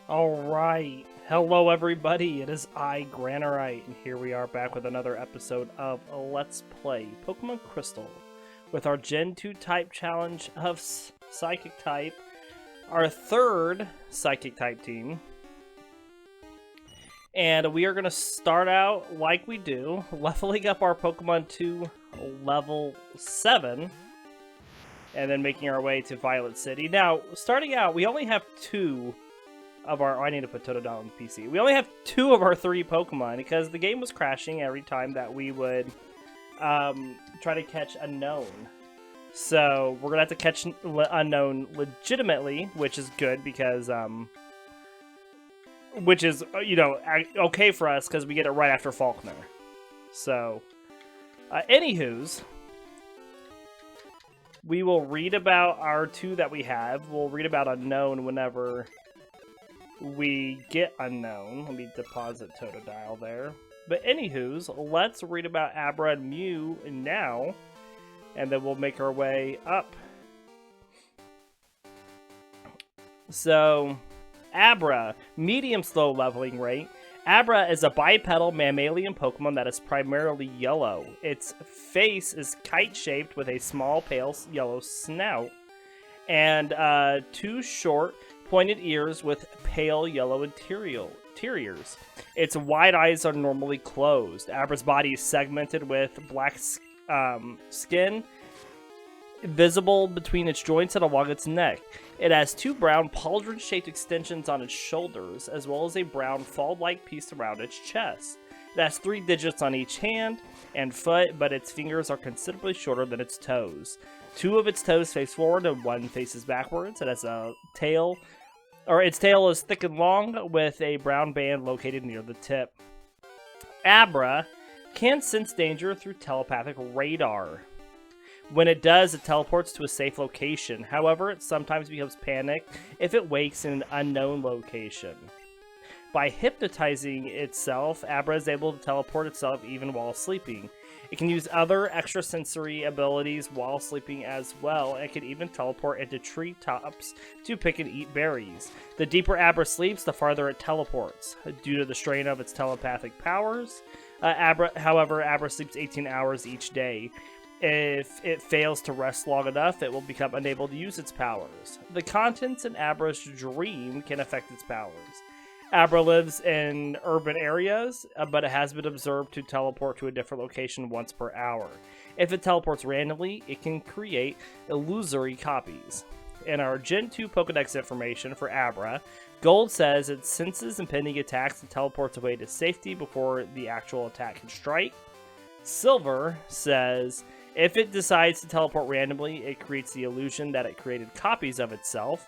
Alright, hello everybody, it is I, Granorite, and here we are back with another episode of Let's Play Pokemon Crystal with our Gen 2 type challenge of Psychic type, our third Psychic type team. And we are going to start out like we do, leveling up our Pokemon to level 7, and then making our way to Violet City. Now, starting out, we only have two of our... Oh, I need to put Totodile on the PC. We only have two of our three Pokemon because the game was crashing every time that we would try to catch Unown. So we're going to have to catch Unown legitimately, which is good because... which is, you know, okay for us because we get it right after Faulkner. So, anywho's, we will read about our two that we have. We'll read about Unown whenever we get Unown. Let me deposit Totodile there. But anywho's, let's read about Abra and Mew now, and then we'll make our way up. So... Abra, medium slow leveling rate. Abra is a bipedal mammalian Pokemon that is primarily yellow. Its face is kite-shaped with a small pale yellow snout and two short pointed ears with pale yellow interiors. Its wide eyes are normally closed. Abra's body is segmented with black skin visible between its joints and along its neck. It has two brown pauldron-shaped extensions on its shoulders, as well as a brown fold-like piece around its chest. It has 3 digits on each hand and foot, but its fingers are considerably shorter than its toes. 2 of its toes face forward and 1 faces backwards. It has a tail, its tail is thick and long, with a brown band located near the tip. Abra can sense danger through telepathic radar. When it does, it teleports to a safe location. However, it sometimes becomes panicked if it wakes in an unknown location. By hypnotizing itself, Abra is able to teleport itself even while sleeping. It can use other extrasensory abilities while sleeping as well, and can even teleport into treetops to pick and eat berries. The deeper Abra sleeps, the farther it teleports. Due to the strain of its telepathic powers, Abra sleeps 18 hours each day. If it fails to rest long enough, it will become unable to use its powers. The contents in Abra's dream can affect its powers. Abra lives in urban areas, but it has been observed to teleport to a different location once per hour. If it teleports randomly, it can create illusory copies. In our Gen 2 Pokedex information for Abra, Gold says it senses impending attacks and teleports away to safety before the actual attack can strike. Silver says... if it decides to teleport randomly, it creates the illusion that it created copies of itself.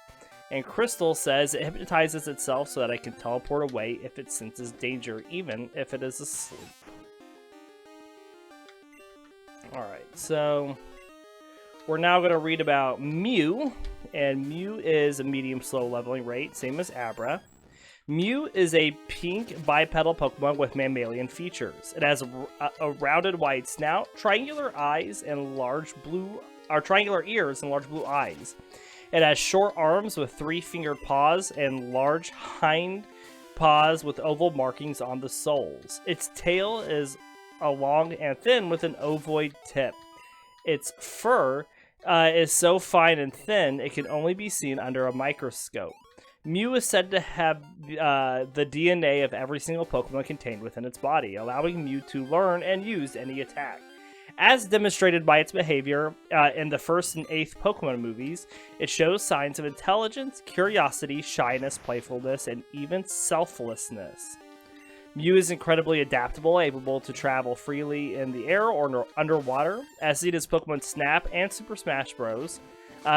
And Crystal says it hypnotizes itself so that it can teleport away if it senses danger, even if it is asleep. Alright, so we're now going to read about Mew. And Mew is a medium slow leveling rate, same as Abra. Mew is a pink bipedal Pokemon with mammalian features. It has a rounded wide snout, triangular ears, and large blue eyes. It has short arms with 3-fingered paws and large hind paws with oval markings on the soles. Its tail is long and thin with an ovoid tip. Its fur is so fine and thin it can only be seen under a microscope. Mew is said to have the DNA of every single Pokemon contained within its body, allowing Mew to learn and use any attack. As demonstrated by its behavior in the 1st and 8th Pokemon movies, it shows signs of intelligence, curiosity, shyness, playfulness, and even selflessness. Mew is incredibly adaptable, able to travel freely in the air or underwater. As seen as Pokemon Snap and Super Smash Bros.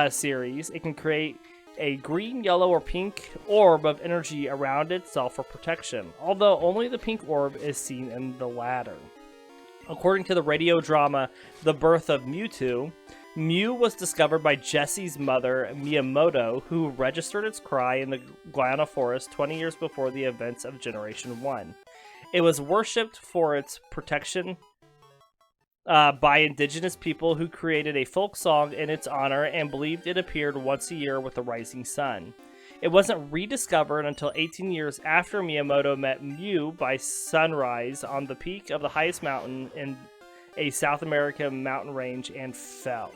Series, it can create a green, yellow, or pink orb of energy around itself for protection, although only the pink orb is seen in the latter. According to the radio drama The Birth of Mewtwo, Mew was discovered by Jessie's mother, Miyamoto, who registered its cry in the Guiana Forest 20 years before the events of Generation 1. It was worshipped for its protection by indigenous people who created a folk song in its honor and believed it appeared once a year with the rising sun. It wasn't rediscovered until 18 years after Miyamoto met Mew by sunrise on the peak of the highest mountain in a South American mountain range and fell.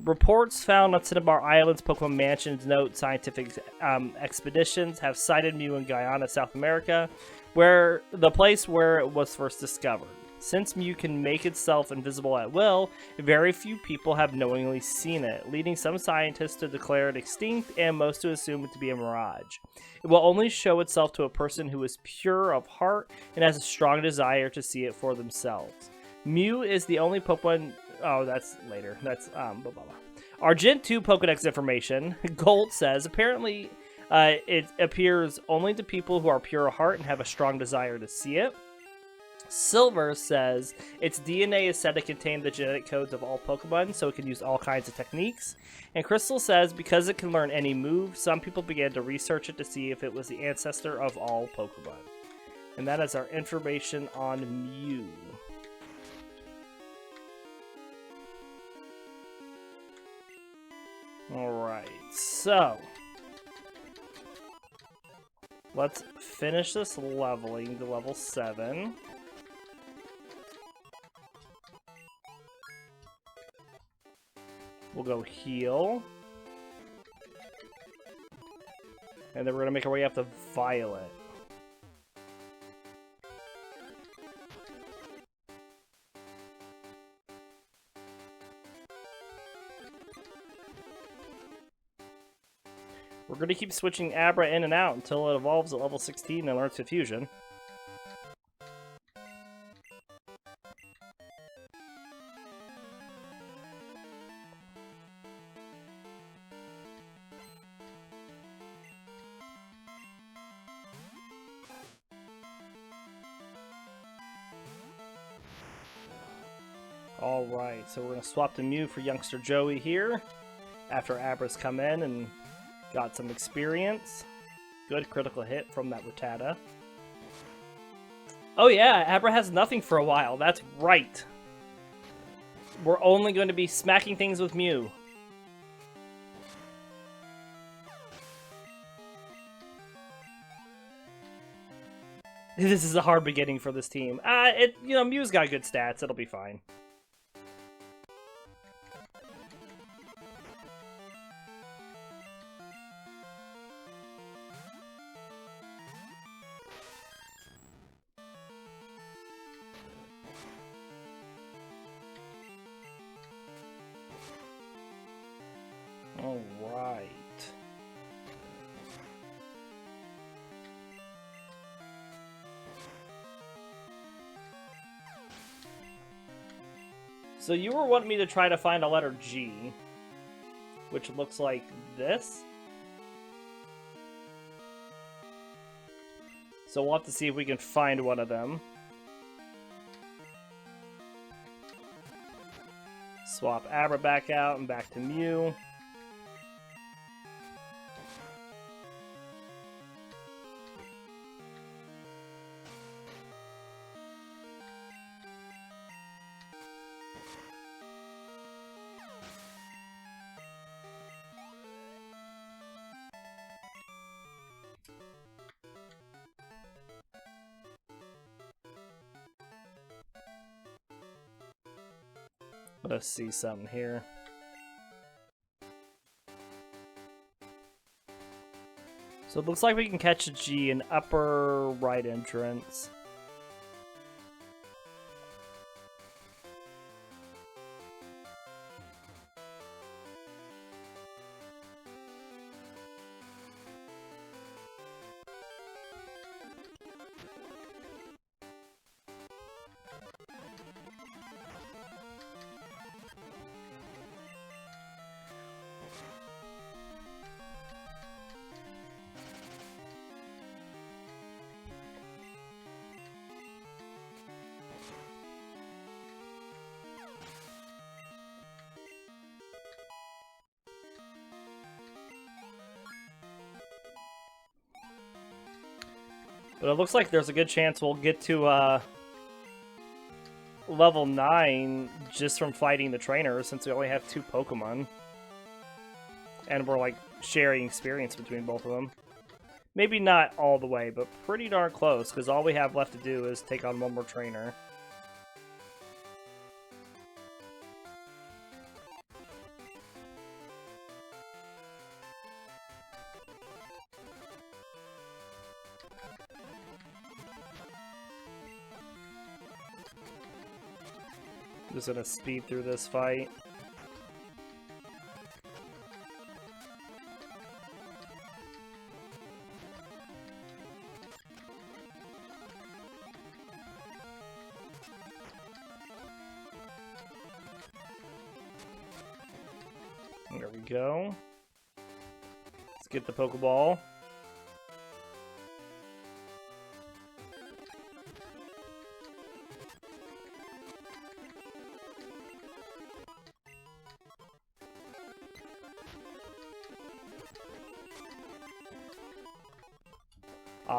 Reports found on Cinnabar Island's Pokemon Mansions note scientific expeditions have cited Mew in Guyana, South America, where the place where it was first discovered. Since Mew can make itself invisible at will, very few people have knowingly seen it, leading some scientists to declare it extinct and most to assume it to be a mirage. It will only show itself to a person who is pure of heart and has a strong desire to see it for themselves. Mew is the only Pokemon... Oh, that's later. That's, blah, blah, blah. Our Gen 2 Pokedex information, Gold says, apparently it appears only to people who are pure of heart and have a strong desire to see it. Silver says its DNA is said to contain the genetic codes of all Pokemon, so it can use all kinds of techniques. And Crystal says because it can learn any move, some people began to research it to see if it was the ancestor of all Pokemon. And that is our information on Mew. Alright, so let's finish this leveling to level 7. We'll go heal. And then we're going to make our way up to Violet. We're going to keep switching Abra in and out until it evolves at level 16 and learns Confusion. Alright, so we're going to swap the Mew for youngster Joey here after Abra's come in and got some experience. Good critical hit from that Rattata. Oh yeah, Abra has nothing for a while. That's right. We're only going to be smacking things with Mew. This is a hard beginning for this team. Mew's got good stats. It'll be fine. All right. So you were wanting me to try to find a letter G, which looks like this. So we'll have to see if we can find one of them. Swap Abra back out and back to Mew. Let's see something here. So it looks like we can catch a G in upper right entrance. But it looks like there's a good chance we'll get to level 9 just from fighting the trainer since we only have 2 Pokemon. And we're like sharing experience between both of them. Maybe not all the way, but pretty darn close, because all we have left to do is take on one more trainer. Just gonna speed through this fight. There we go. Let's get the Pokeball.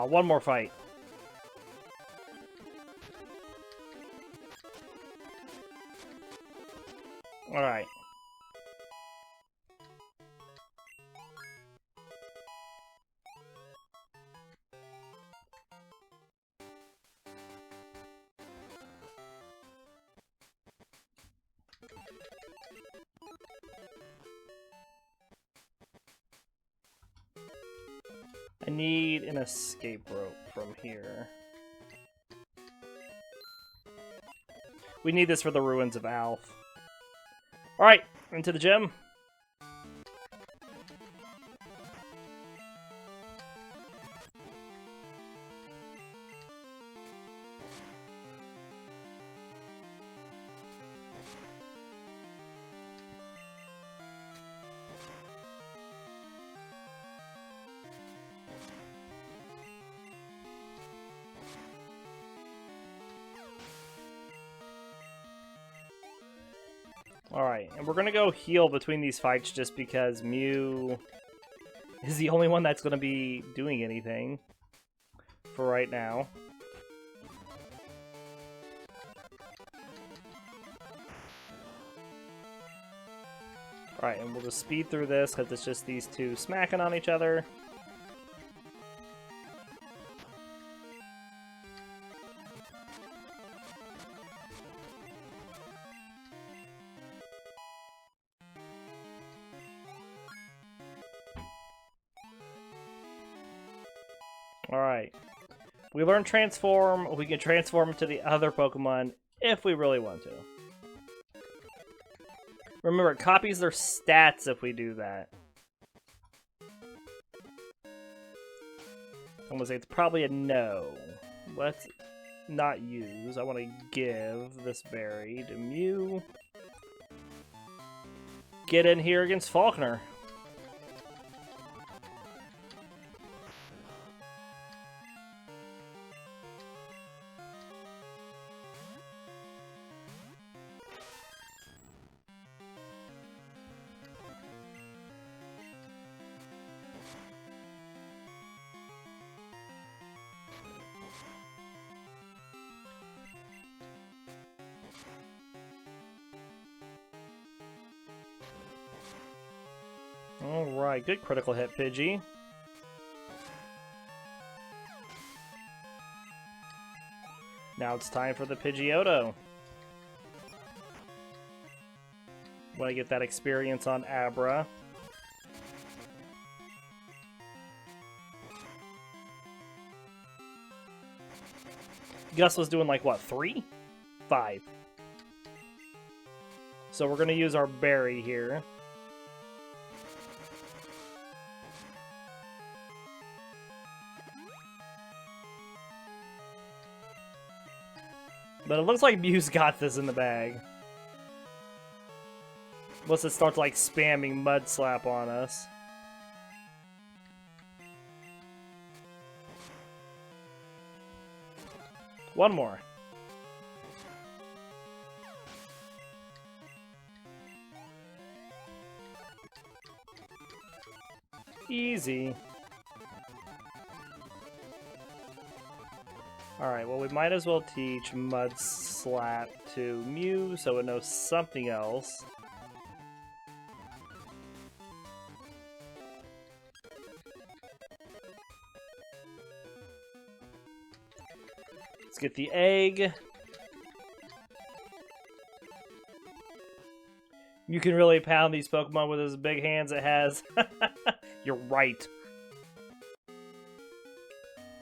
One more fight. All right. I need an escape rope from here. We need this for the ruins of Alf. Alright, into the gym. Alright, and we're gonna go heal between these fights just because Mew is the only one that's gonna be doing anything for right now. Alright, and we'll just speed through this because it's just these two smacking on each other. Alright. We learned Transform. We can transform to the other Pokemon if we really want to. Remember, it copies their stats if we do that. I'm gonna say it's probably a no. Let's not use. I want to give this berry to Mew. Get in here against Faulkner. Alright, good critical hit, Pidgey. Now it's time for the Pidgeotto. Want to get that experience on Abra. Gus was doing like, what, 3? 5. So we're going to use our berry here. But it looks like Mew's got this in the bag. Unless it starts like spamming Mud Slap on us. One more. Easy. Alright, well we might as well teach Mud Slap to Mew so it knows something else. Let's get the egg. You can really pound these Pokemon with as big hands it has. You're right.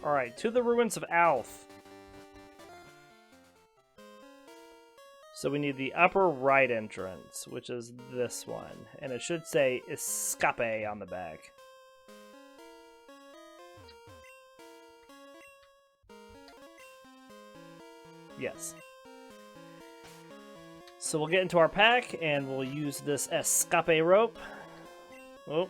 Alright, to the ruins of Alf. So we need the upper right entrance, which is this one. And it should say Escape on the back. Yes. So we'll get into our pack, and we'll use this Escape rope. Oh.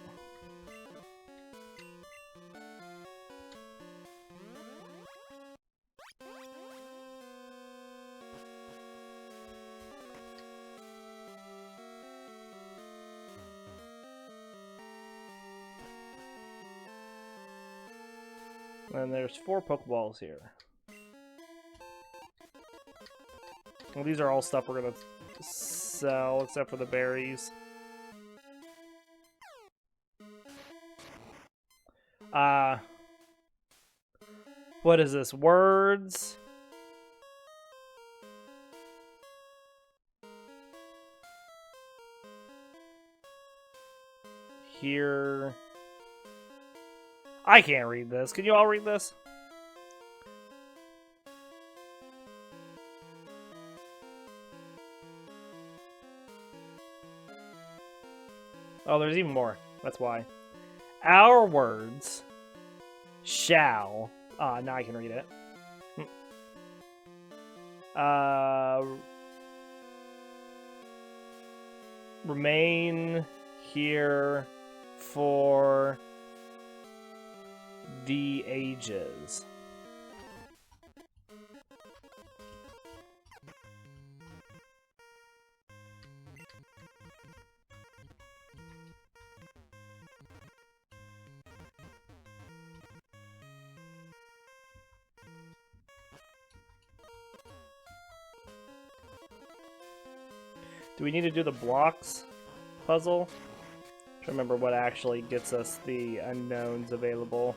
And there's 4 Pokeballs here. Well, these are all stuff we're gonna sell, except for the berries. What is this? Words? Here. I can't read this. Can you all read this? Oh, there's even more. That's why. Our words shall... now I can read it. Remain here for the ages. Do we need to do the blocks puzzle? To remember what actually gets us the unknowns available.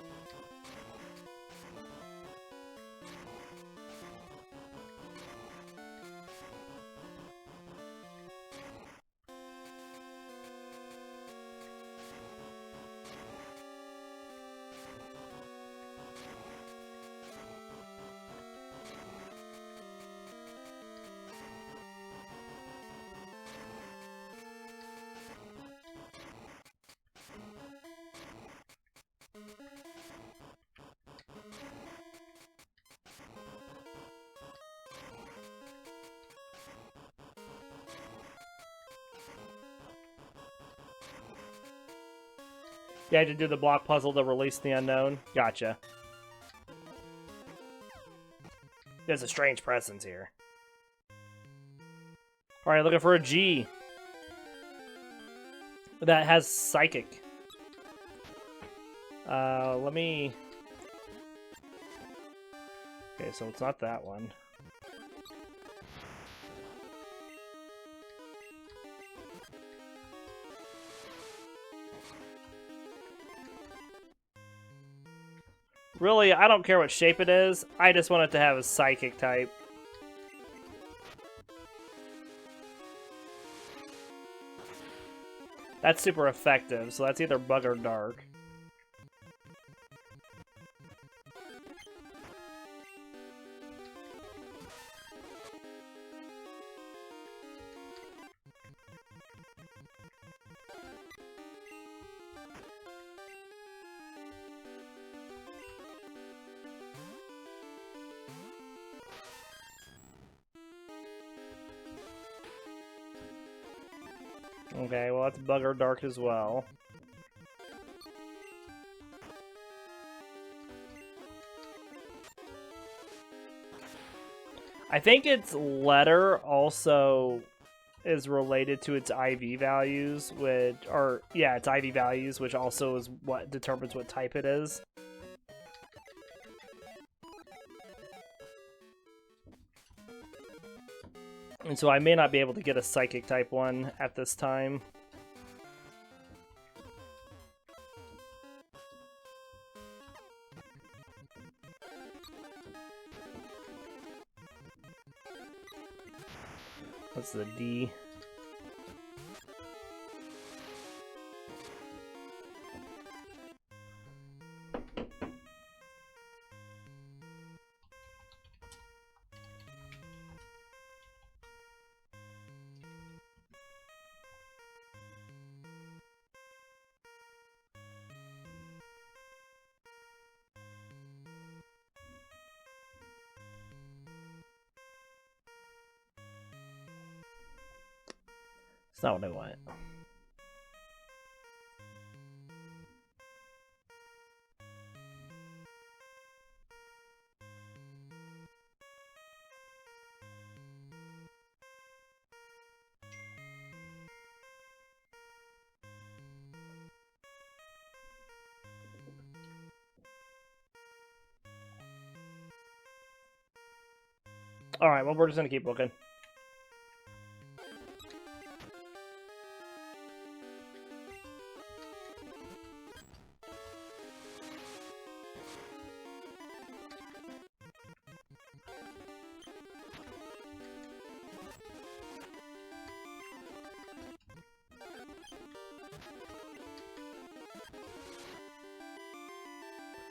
You had to do the block puzzle to release the unknown? Gotcha. There's a strange presence here. Alright, looking for a G. That has Psychic. Let me... Okay, so it's not that one. Really, I don't care what shape it is. I just want it to have a Psychic type. That's super effective, so that's either Bug or Dark. Okay, well that's Bug or Dark as well. I think its letter also is related to its IV values, which, or yeah, its IV values, which also is what determines what type it is. And so I may not be able to get a Psychic type one at this time. What's the D? It's not what I want. Alright, well, we're just gonna keep looking.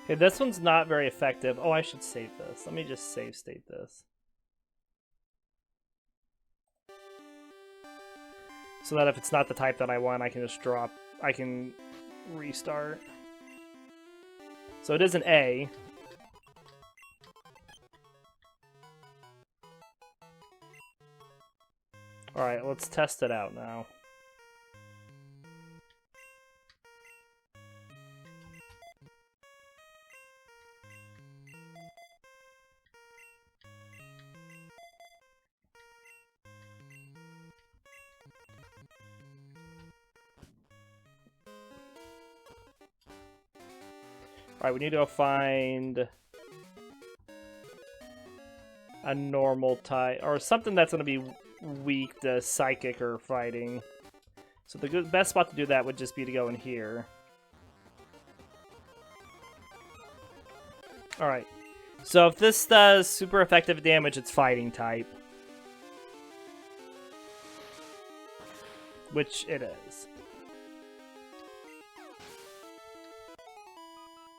Okay, this one's not very effective. Oh, I should save this. Let me just save state this. So that if it's not the type that I want, I can just drop, I can restart. So it is an A. Alright, let's test it out now. Alright, we need to go find a normal type, or something that's going to be weak to Psychic or Fighting. So the best spot to do that would just be to go in here. Alright, so if this does super effective damage, it's Fighting type. Which it is.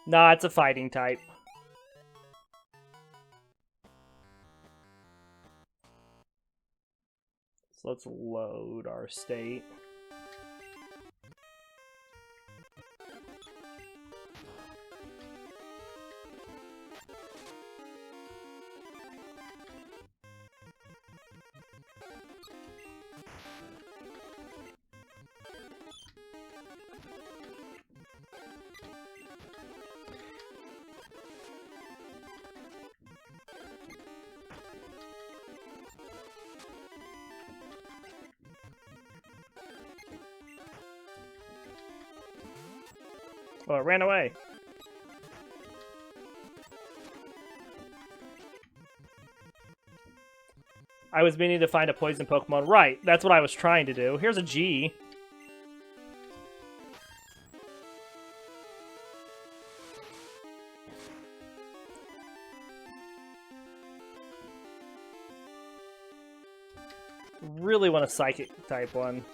Nah, it's a Fighting type. So let's load our state. Oh, it ran away. I was meaning to find a poison Pokemon. Right, that's what I was trying to do. Here's a G. Really want a Psychic type one.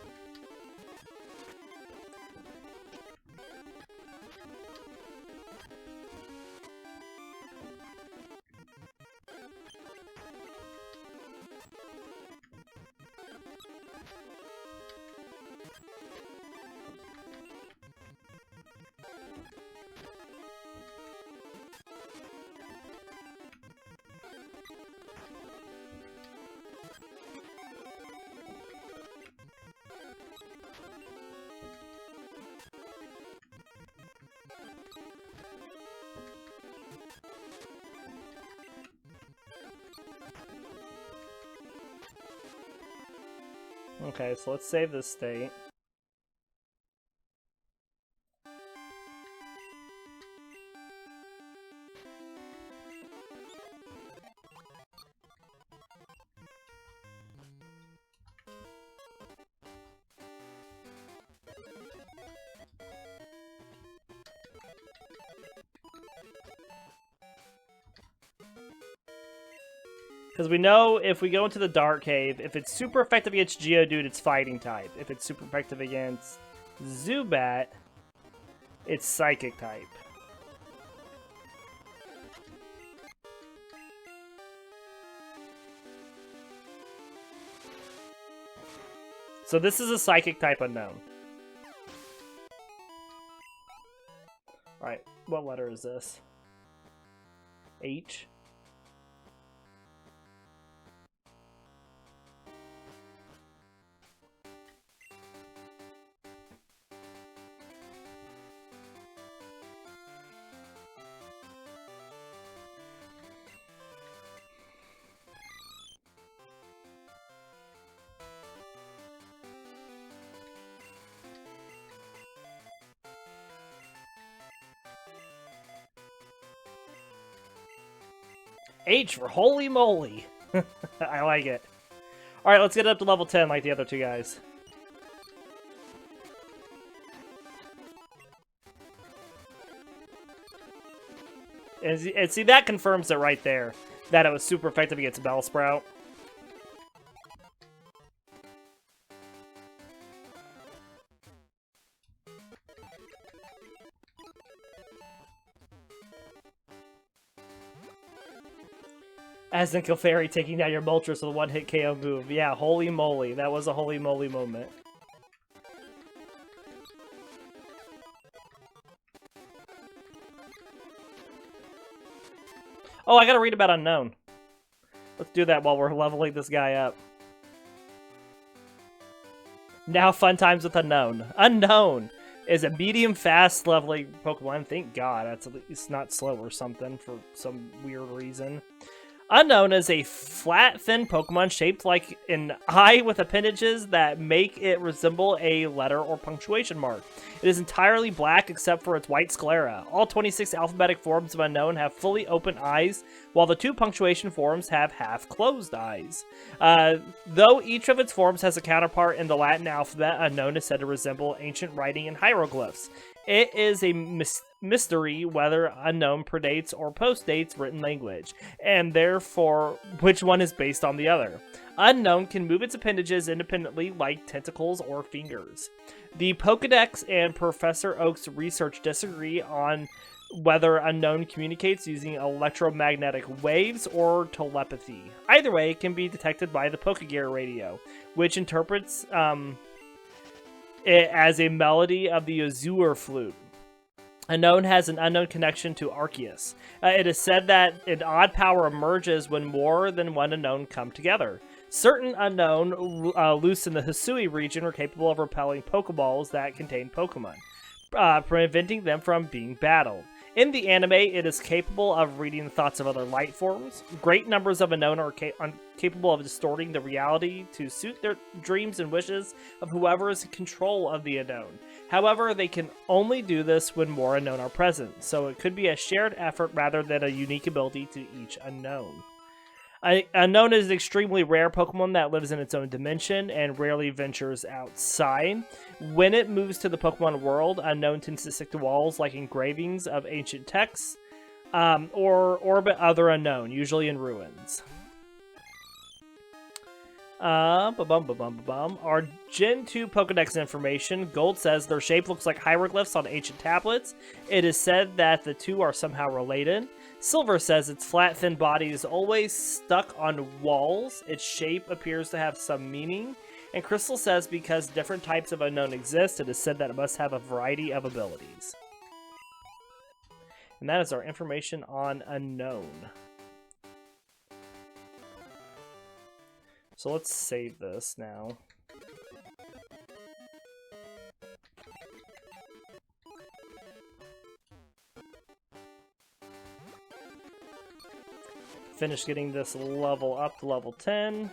Okay, so let's save this state. Because we know if we go into the Dark Cave, if it's super effective against Geodude, it's Fighting type. If it's super effective against Zubat, it's Psychic type. So this is a Psychic type Unown. Alright, what letter is this? H? H for holy moly. I like it. Alright, let's get up to level 10 like the other two guys. And see, that confirms it right there. That it was super effective against Bellsprout. As in Clefairy taking down your Moltres with a one-hit KO move. Yeah, holy moly. That was a holy moly moment. Oh, I gotta read about Unown. Let's do that while we're leveling this guy up. Now fun times with Unown. Unown is a medium fast leveling Pokemon. Thank God, that's at least not slow or something for some weird reason. Unown is a flat, thin Pokemon shaped like an eye with appendages that make it resemble a letter or punctuation mark. It is entirely black except for its white sclera. All 26 alphabetic forms of Unown have fully open eyes, while the 2 punctuation forms have half-closed eyes. Though each of its forms has a counterpart in the Latin alphabet, Unown is said to resemble ancient writing and hieroglyphs. It is a mystery whether Unown predates or postdates written language, and therefore which one is based on the other. Unown can move its appendages independently like tentacles or fingers. The Pokedex and Professor Oak's research disagree on whether Unown communicates using electromagnetic waves or telepathy. Either way, it can be detected by the Pokegear radio, which interprets it as a melody of the Azure flute. Unown has an unknown connection to Arceus. It is said that an odd power emerges when more than one Unown come together. Certain Unown loose in the Hisui region are capable of repelling Pokeballs that contain Pokemon, preventing them from being battled. In the anime, it is capable of reading the thoughts of other light forms. Great numbers of Unown are capable of distorting the reality to suit their dreams and wishes of whoever is in control of the Unown. However, they can only do this when more Unown are present, so it could be a shared effort rather than a unique ability to each Unown. Unown is an extremely rare Pokemon that lives in its own dimension and rarely ventures outside. When it moves to the Pokemon world, Unown tends to stick to walls like engravings of ancient texts, or orbit other Unown, usually in ruins. Our Gen 2 Pokedex information. Gold says their shape looks like hieroglyphs on ancient tablets. It is said that the two are somehow related. Silver says its flat, thin body is always stuck on walls. Its shape appears to have some meaning. And Crystal says because different types of Unown exist, it is said that it must have a variety of abilities. And that is our information on Unown. So let's save this now. Finish getting this level up to level 10.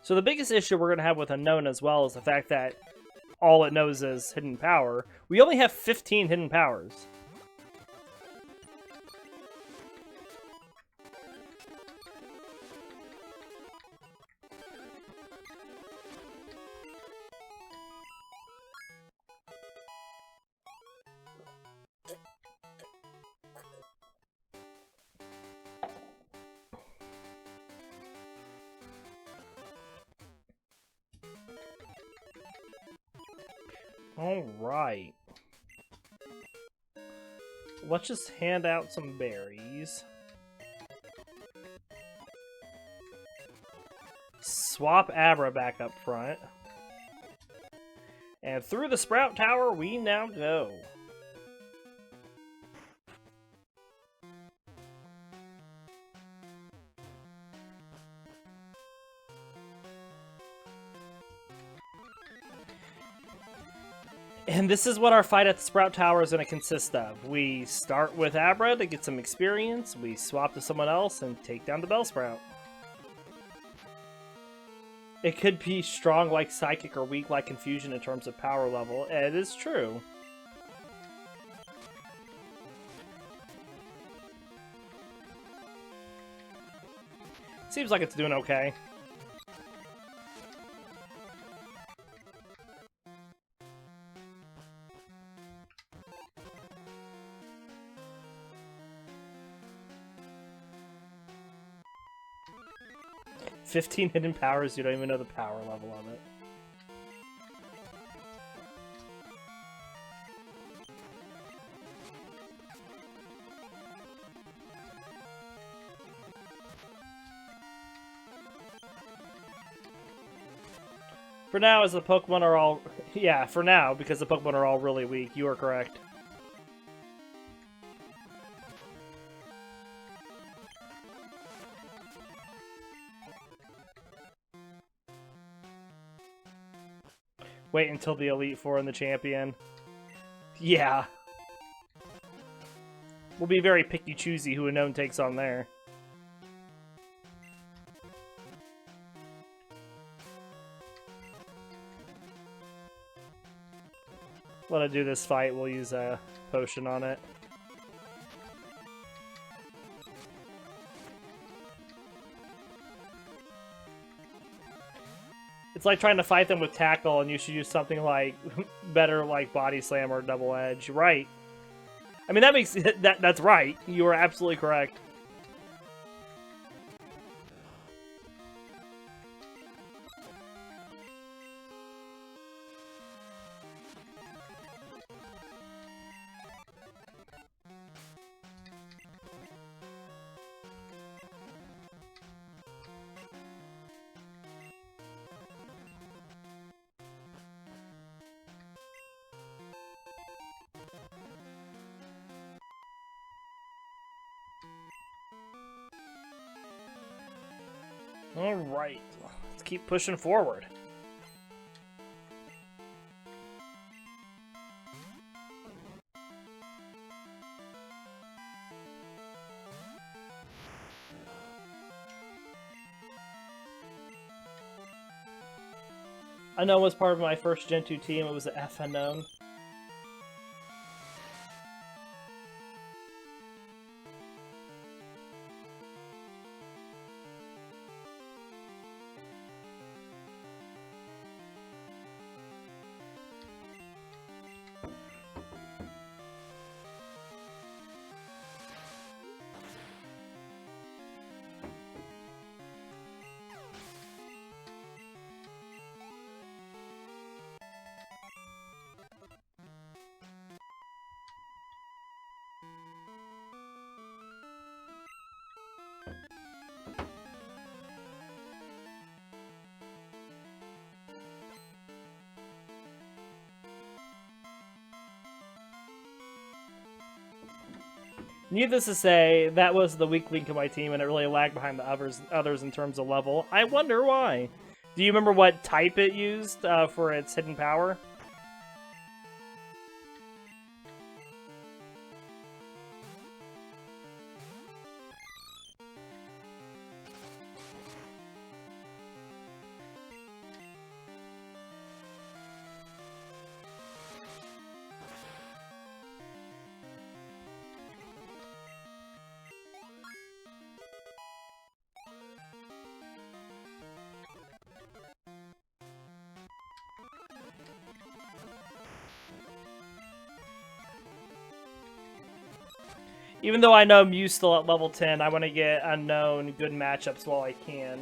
So the biggest issue we're going to have with Unown as well is the fact that all it knows is hidden power. We only have 15 hidden powers. Alright. Let's just hand out some berries. Swap Abra back up front. And through the Sprout Tower we now go. And this is what our fight at the Sprout Tower is going to consist of. We start with Abra to get some experience, we swap to someone else, and take down the Bellsprout. It could be strong like Psychic or weak like Confusion in terms of power level. It is true. Seems like it's doing okay. "15 hidden powers, you don't even know the power level of it." For now, as the Pokemon are all... Yeah, for now, because the Pokemon are all really weak, you are correct. Wait until the Elite Four and the Champion. Yeah. We'll be very picky-choosy who Unown takes on there. Let it do this fight, we'll use a potion on it. It's like trying to fight them with Tackle, and you should use something like better, like Body Slam or Double Edge. Right? I mean, that makes that's right. You are absolutely correct. Alright, let's keep pushing forward. Unown was part of my first Gen 2 team, it was the F Unown. Needless to say, that was the weak link in my team, and it really lagged behind the others in terms of level. I wonder why. Do you remember what type it used for its hidden power? Even though I know Mew's still at level 10, I want to get Unown good matchups while I can.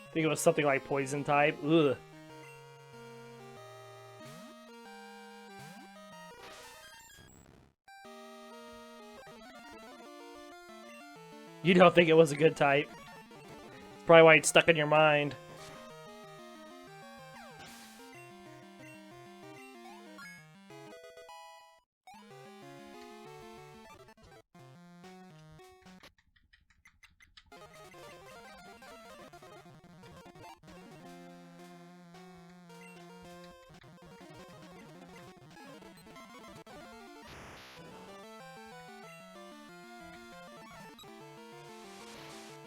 I think it was something like Poison type. Ugh. You don't think it was a good type. It's probably why it's stuck in your mind.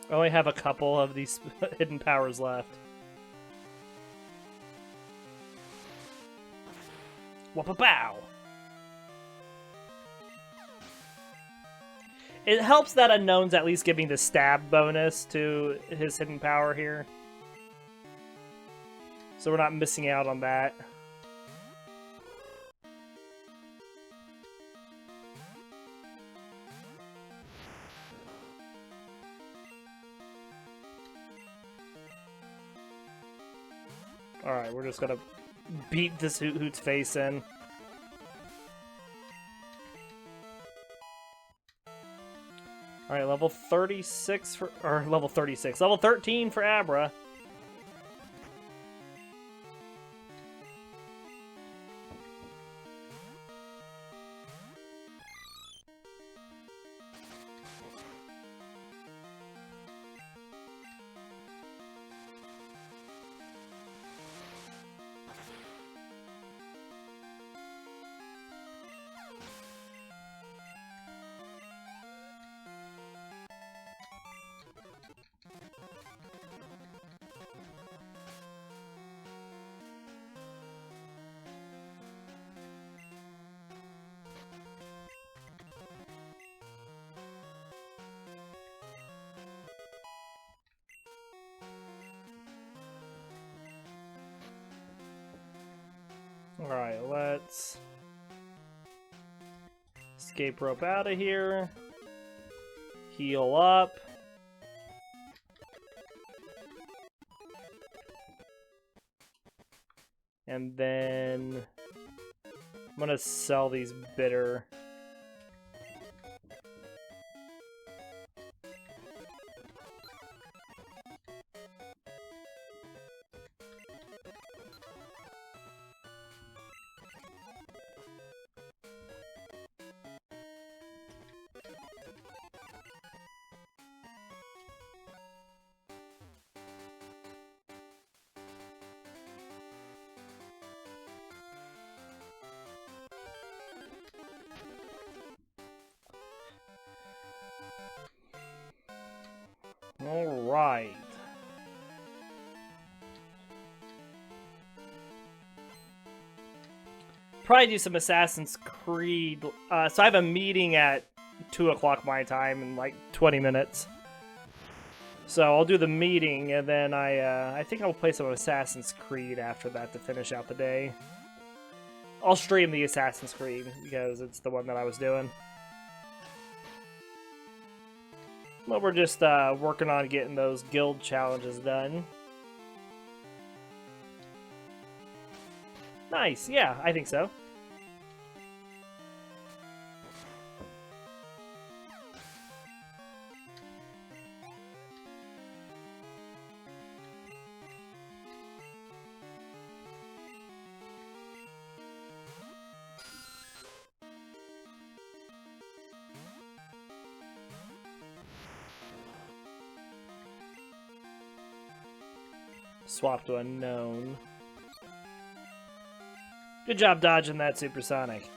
I only have a couple of these hidden powers left. Whoop-a-pow! It helps that Unown's at least giving the stab bonus to his hidden power here. So we're not missing out on that. Alright, we're just gonna beat this Hoot's face in. Alright, level 36 for... or level 36. Level 13 for Abra. Alright, let's escape rope out of here. Heal up. And then I'm gonna sell these bitter. Alright. Probably do some Assassin's Creed. So I have a meeting at 2 o'clock my time in like 20 minutes. So I'll do the meeting, and then I think I'll play some Assassin's Creed after that to finish out the day. I'll stream the Assassin's Creed, because it's the one that I was doing. But we're just working on getting those guild challenges done. Nice, yeah, I think so. Swap to Unown. Good job dodging that supersonic.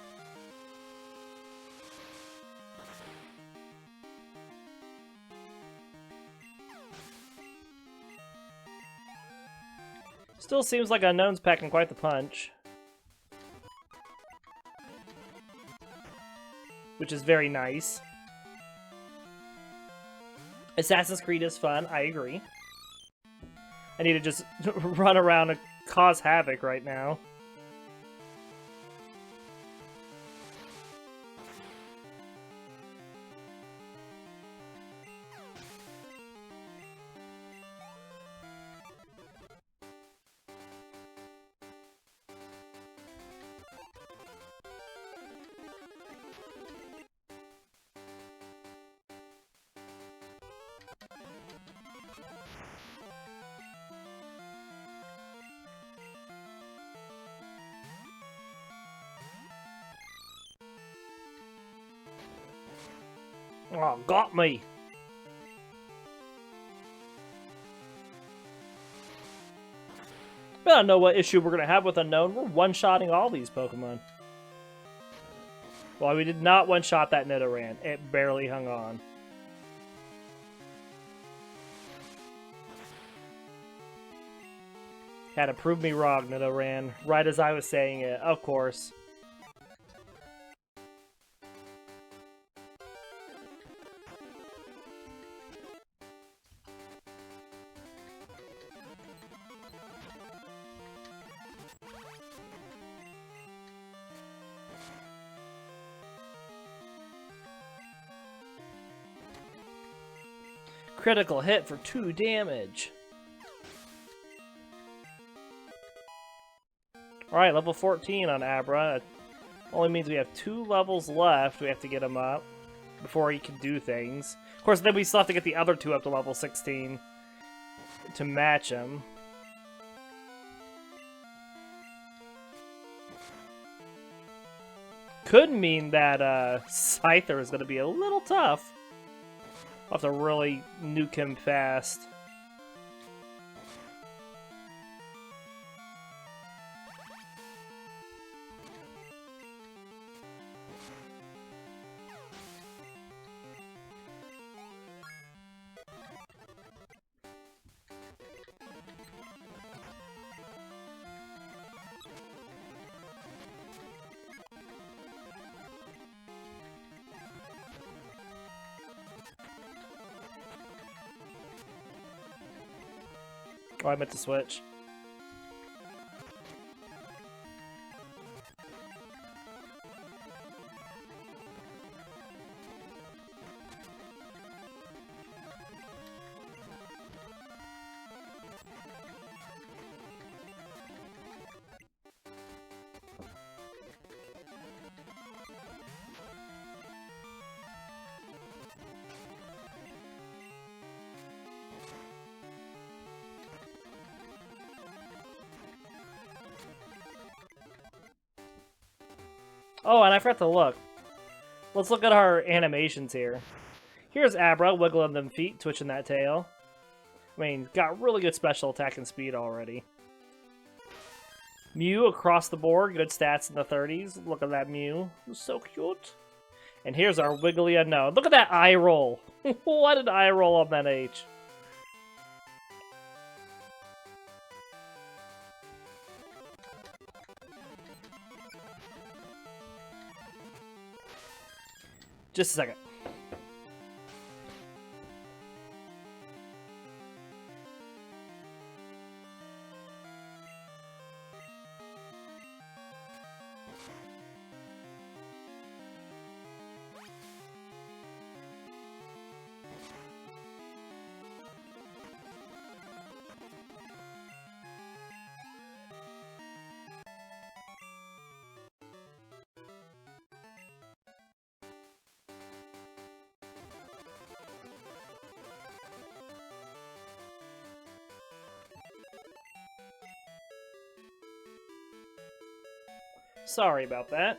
Still seems like Unown's packing quite the punch. which is very nice. Assassin's Creed is fun, I agree. I need to just run around and cause havoc right now. Oh, got me! I don't know what issue we're gonna have with Unown. We're one-shotting all these Pokemon. Well, we did not one-shot that Nidoran. It barely hung on. Had to prove me wrong, Nidoran. Right as I was saying it, of course. Critical hit for 2 damage. Alright, level 14 on Abra. Only means we have 2 levels left. We have to get him up before he can do things. Of course, then we still have to get the other 2 up to level 16 to match him. Could mean that Scyther is going to be a little tough. I'll have to really nuke him fast. Oh, I meant to switch. Oh, and I forgot to look. Let's look at our animations here. Here's Abra wiggling them feet, twitching that tail. I mean, got really good special attack and speed already. Mew across the board, good stats in the 30s. Look at that Mew. So cute. And here's our Wiggly Unown. Look at that eye roll. What an eye roll on that H. Just a second. Sorry about that.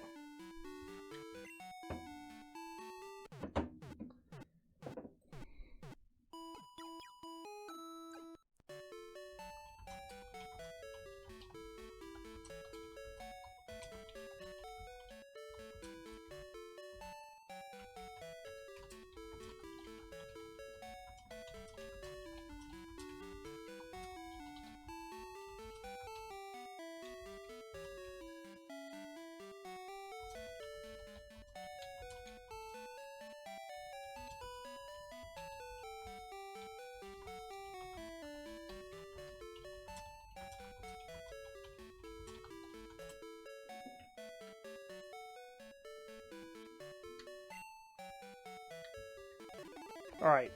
Alright.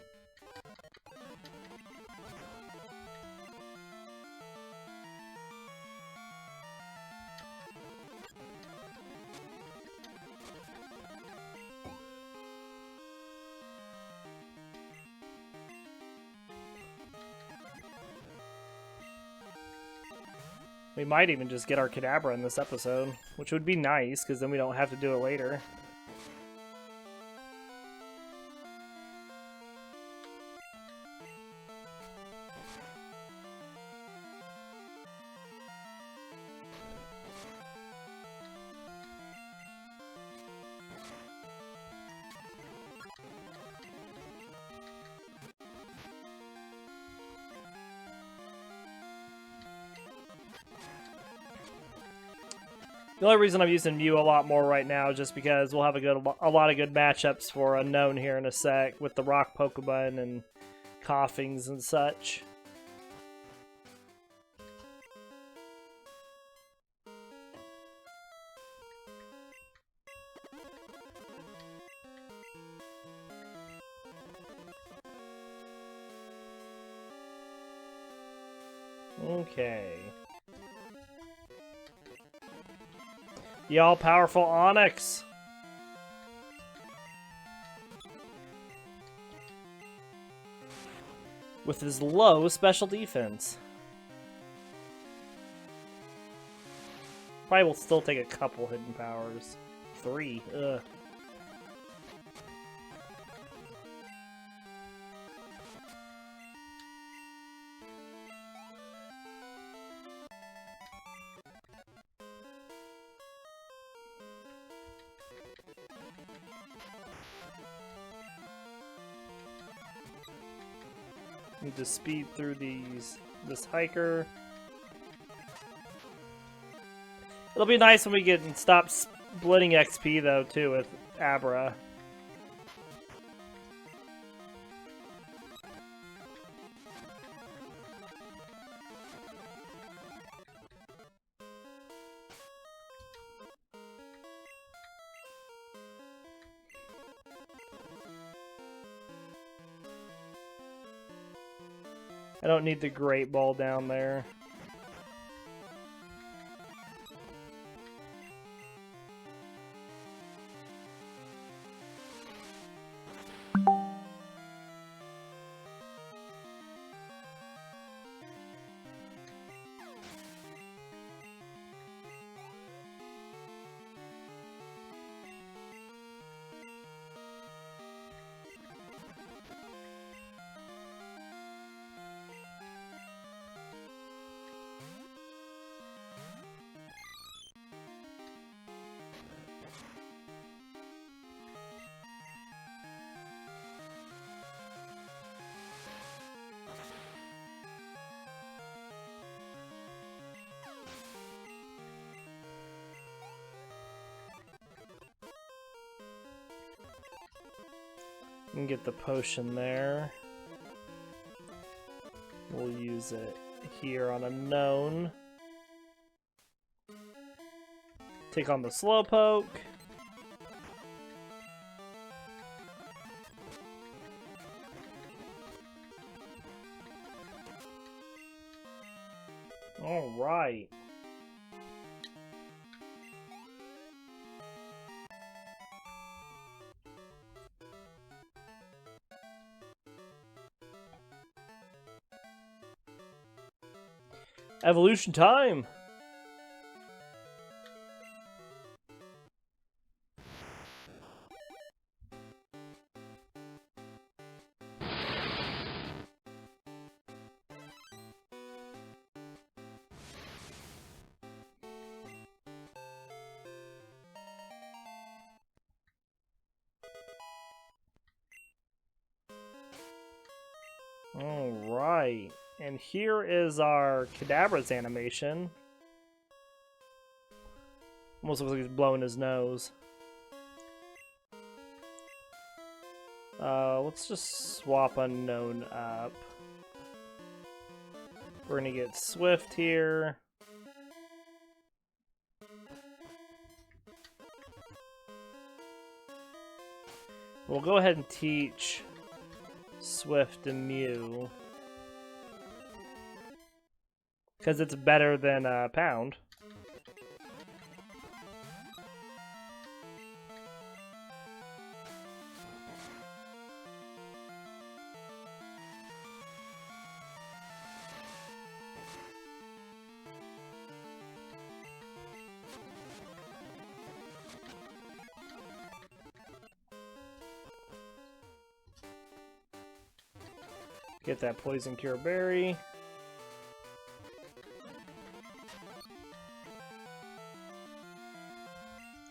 We might even just get our Kadabra in this episode, which would be nice, because then we don't have to do it later. The only reason I'm using Mew a lot more right now is just because we'll have a lot of good matchups for Unown here in a sec with the Rock Pokemon and Coughings and such. Okay. The all-powerful Onyx. With his low special defense. Probably will still take a couple hidden powers. 3. Ugh. Need to speed through this hiker. It'll be nice when we get and stop splitting XP though too with Abra. I don't need the Great Ball down there. And get the potion there. We'll use it here on Unown. Take on the Slowpoke. All right. Evolution time! Alright, and here is our Kadabra's animation. Almost looks like he's blowing his nose. Let's just swap Unown up. We're gonna get Swift here. We'll go ahead and teach Swift and Mew. Because it's better than Pound. Get that Poison Cure Berry.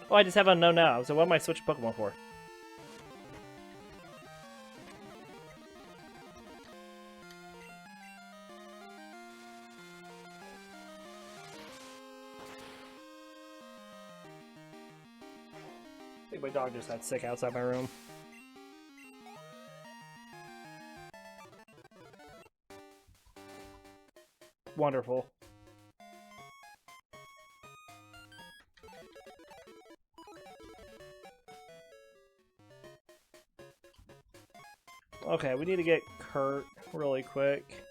Oh, I just have Unown now. So what am I switching Pokemon for? I think my dog just got sick outside my room. Wonderful. Okay, we need to get Kurt really quick.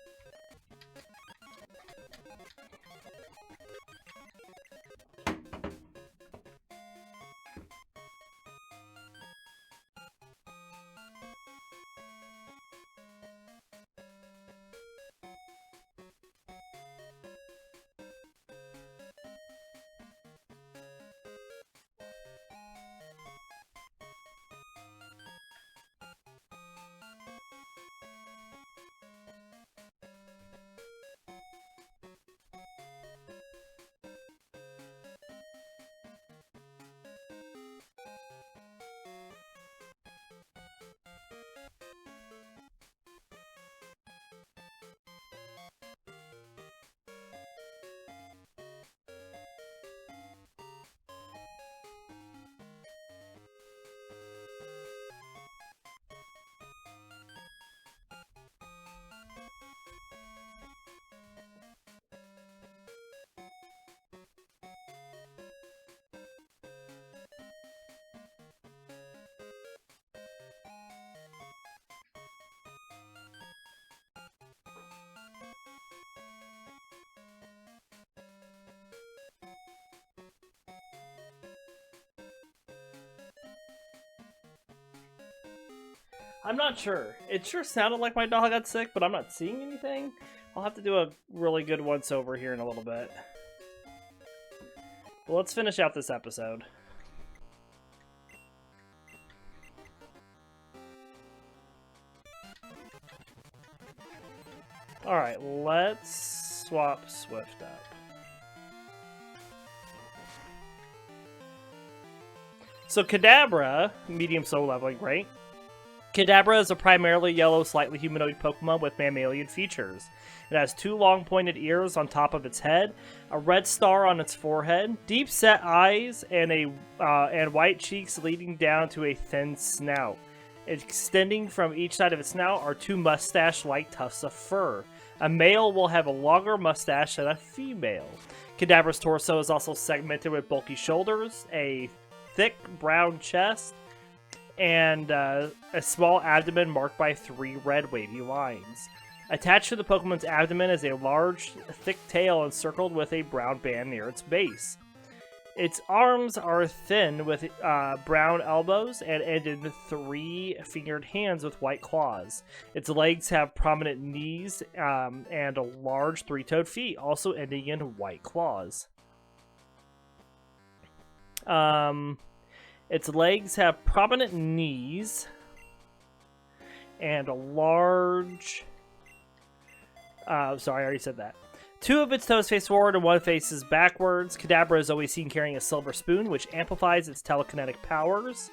I'm not sure. It sure sounded like my dog got sick, but I'm not seeing anything. I'll have to do a really good once over here in a little bit. Well, let's finish out this episode. Alright, let's swap Swift up. So Kadabra, medium soul leveling, right? Kadabra is a primarily yellow, slightly humanoid Pokemon with mammalian features. It has 2 long pointed ears on top of its head, a red star on its forehead, deep set eyes, and white cheeks leading down to a thin snout. Extending from each side of its snout are 2 mustache-like tufts of fur. A male will have a longer mustache than a female. Kadabra's torso is also segmented with bulky shoulders, a thick brown chest, and a small abdomen marked by 3 red wavy lines. Attached to the Pokemon's abdomen is a large, thick tail encircled with a brown band near its base. Its arms are thin with brown elbows and end in 3 fingered hands with white claws. Its legs have prominent knees and a large 3-toed feet, also ending in white claws. Its legs have prominent knees and a large... sorry, I already said that. 2 of its toes face forward and 1 faces backwards. Kadabra is always seen carrying a silver spoon, which amplifies its telekinetic powers.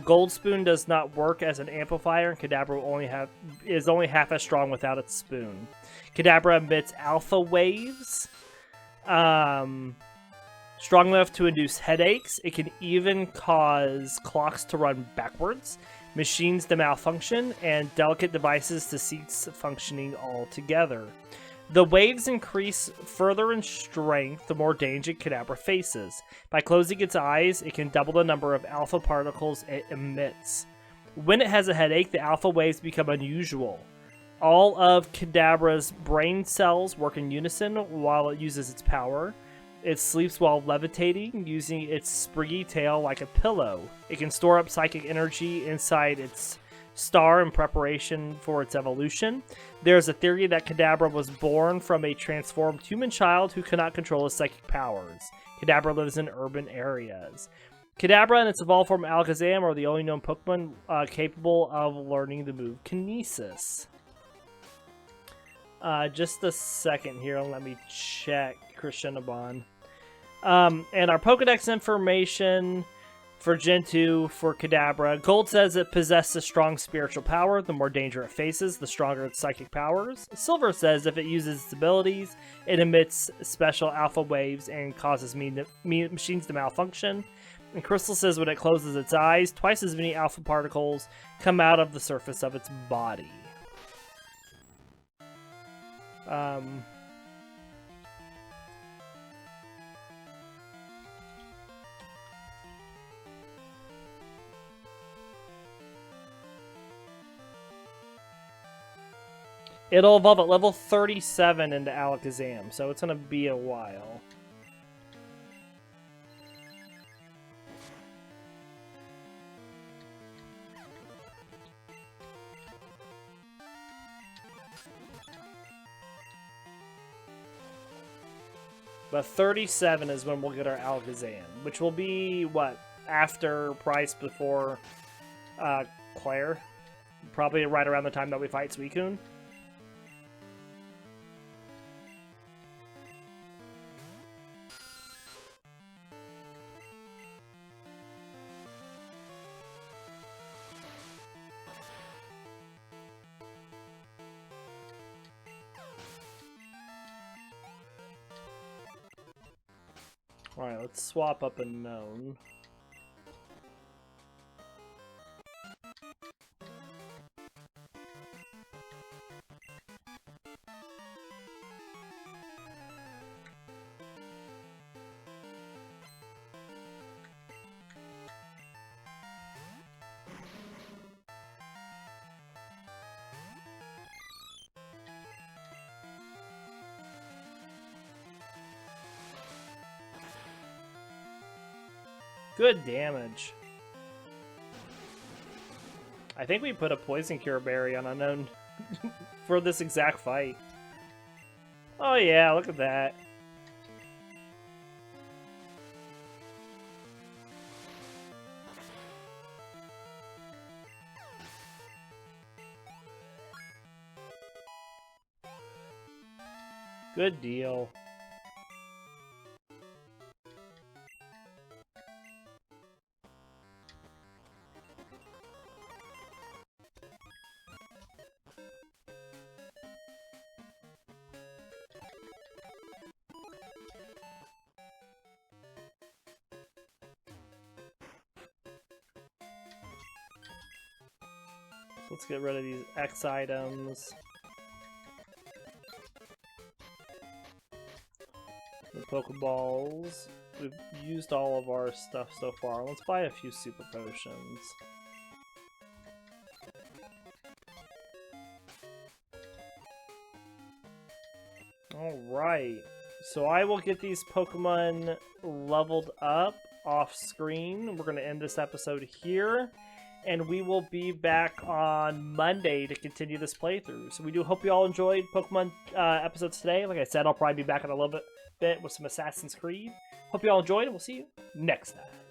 Gold Spoon does not work as an amplifier, and Kadabra is only half as strong without its spoon. Kadabra emits alpha waves. Strong enough to induce headaches. It can even cause clocks to run backwards, machines to malfunction, and delicate devices to cease functioning altogether. The waves increase further in strength the more danger Kadabra faces. By closing its eyes, it can double the number of alpha particles it emits. When it has a headache, the alpha waves become unusual. All of Kadabra's brain cells work in unison while it uses its power. It sleeps while levitating, using its spriggy tail like a pillow. It can store up psychic energy inside its star in preparation for its evolution. There's a theory that Kadabra was born from a transformed human child who cannot control his psychic powers. Kadabra lives in urban areas. Kadabra and its evolved form Alakazam are the only known Pokemon capable of learning the move Kinesis. Just a second here, and let me check Krishnabon. And our Pokedex information for Gen 2 for Kadabra. Gold says it possesses strong spiritual power. The more danger it faces, the stronger its psychic powers. Silver says if it uses its abilities, it emits special alpha waves and causes machines to malfunction. And Crystal says when it closes its eyes, twice as many alpha particles come out of the surface of its body. It'll evolve at level 37 into Alakazam, so it's going to be a while. But 37 is when we'll get our Alakazam, which will be, what, after Price, before Claire? Probably right around the time that we fight Suicune. Alright, let's swap up Unown. Good damage. I think we put a Poison Cure Berry on Unown for this exact fight. Oh yeah, look at that. Good deal. Let's get rid of these X items. The Pokeballs. We've used all of our stuff so far. Let's buy a few Super Potions. Alright. So I will get these Pokemon leveled up off screen. We're going to end this episode here. And we will be back on Monday to continue this playthrough. So we do hope you all enjoyed Pokemon episodes today. Like I said, I'll probably be back in a little bit with some Assassin's Creed. Hope you all enjoyed, and we'll see you next time.